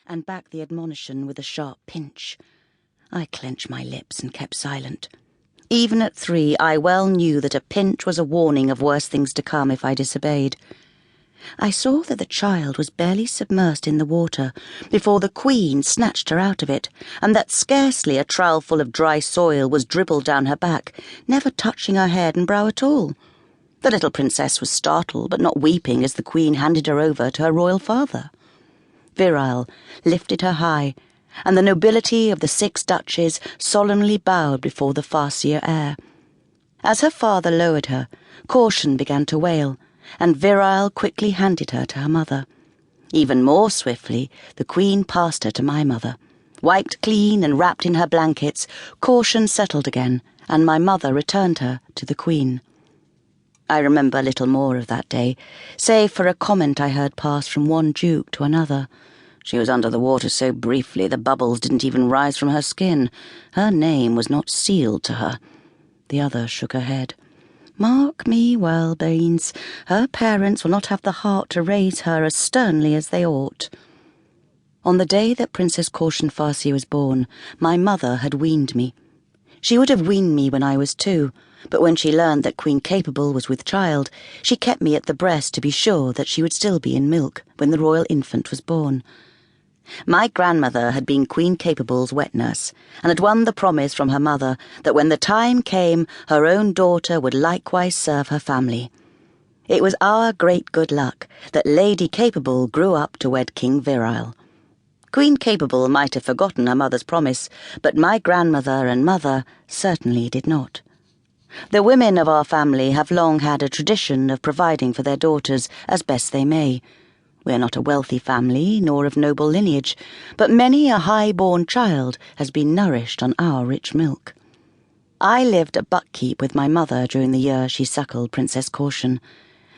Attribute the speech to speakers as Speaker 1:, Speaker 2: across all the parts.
Speaker 1: and back the admonition with a sharp pinch. I clenched my lips and kept silent. Even at 3, I well knew that a pinch was a warning of worse things to come if I disobeyed. I saw that the child was barely submersed in the water before the Queen snatched her out of it, and that scarcely a trowelful of dry soil was dribbled down her back, never touching her head and brow at all. The little princess was startled, but not weeping, as the Queen handed her over to her royal father. Virile lifted her high, and the nobility of the 6 duchies solemnly bowed before the Farseer heir. As her father lowered her, Caution began to wail, and Virile quickly handed her to her mother. Even more swiftly, the Queen passed her to my mother. Wiped clean and wrapped in her blankets, Caution settled again, and my mother returned her to the Queen. I remember little more of that day, save for a comment I heard pass from one duke to another. She was under the water so briefly the bubbles didn't even rise from her skin. Her name was not sealed to her. The other shook her head. Mark me well, Baines. Her parents will not have the heart to raise her as sternly as they ought. On the day that Princess Caution Farseer was born, my mother had weaned me. She would have weaned me when I was 2, but when she learned that Queen Capable was with child, she kept me at the breast to be sure that she would still be in milk when the royal infant was born. My grandmother had been Queen Capable's wet nurse, and had won the promise from her mother that when the time came, her own daughter would likewise serve her family. It was our great good luck that Lady Capable grew up to wed King Virile. Queen Capable might have forgotten her mother's promise, but my grandmother and mother certainly did not. The women of our family have long had a tradition of providing for their daughters as best they may. We are not a wealthy family, nor of noble lineage, but many a high-born child has been nourished on our rich milk. I lived at Buckkeep with my mother during the year she suckled Princess Caution.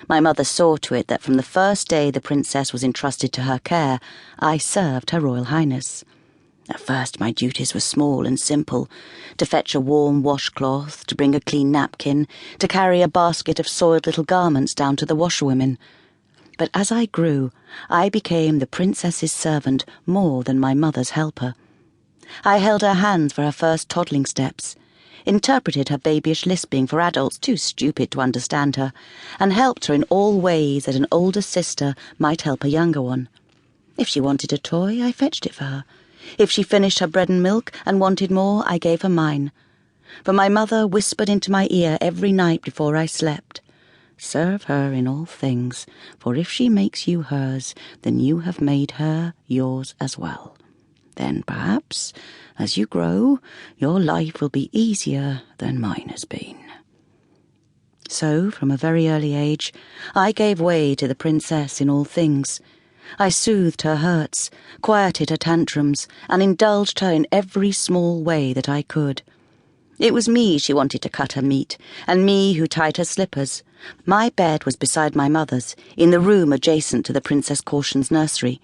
Speaker 1: My mother saw to it that from the first day the princess was entrusted to her care, I served Her Royal Highness. At first my duties were small and simple: to fetch a warm washcloth, to bring a clean napkin, to carry a basket of soiled little garments down to the washerwomen. But as I grew, I became the princess's servant more than my mother's helper. I held her hands for her first toddling steps, interpreted her babyish lisping for adults too stupid to understand her, and helped her in all ways that an older sister might help a younger one. If she wanted a toy, I fetched it for her. If she finished her bread and milk and wanted more, I gave her mine. For my mother whispered into my ear every night before I slept, "Serve her in all things, for if she makes you hers, then you have made her yours as well. Then, perhaps, as you grow, your life will be easier than mine has been." So, from a very early age, I gave way to the princess in all things. I soothed her hurts, quieted her tantrums, and indulged her in every small way that I could. It was me she wanted to cut her meat, and me who tied her slippers. My bed was beside my mother's, in the room adjacent to the Princess Caution's nursery.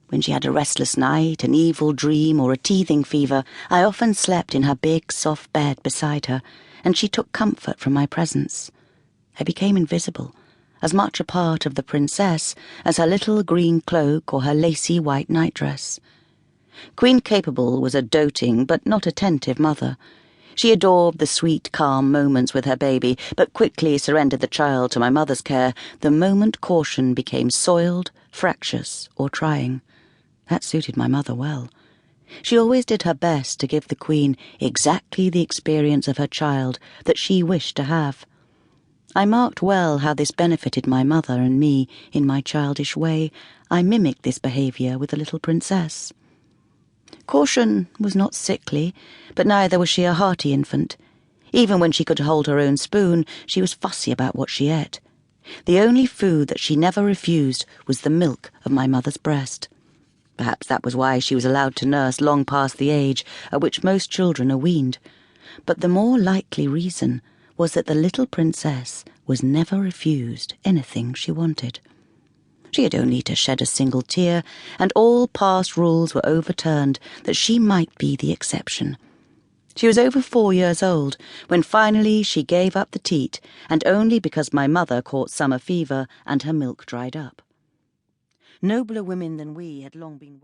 Speaker 1: When she had a restless night, an evil dream, or a teething fever, I often slept in her big, soft bed beside her, and she took comfort from my presence. I became invisible, as much a part of the princess as her little green cloak or her lacy white nightdress. Queen Capable was a doting but not attentive mother. She adored the sweet, calm moments with her baby, but quickly surrendered the child to my mother's care the moment Caution became soiled, fractious, or trying. That suited my mother well. She always did her best to give the Queen exactly the experience of her child that she wished to have. I marked well how this benefited my mother and me in my childish way. I mimicked this behaviour with the little princess. Caution was not sickly, but neither was she a hearty infant. Even when she could hold her own spoon, she was fussy about what she ate. The only food that she never refused was the milk of my mother's breast. Perhaps that was why she was allowed to nurse long past the age at which most children are weaned. But the more likely reason was that the little princess was never refused anything she wanted. She had only to shed a single tear, and all past rules were overturned that she might be the exception. She was over 4 years old when finally she gave up the teat, and only because my mother caught summer fever and her milk dried up. Nobler women than we had long been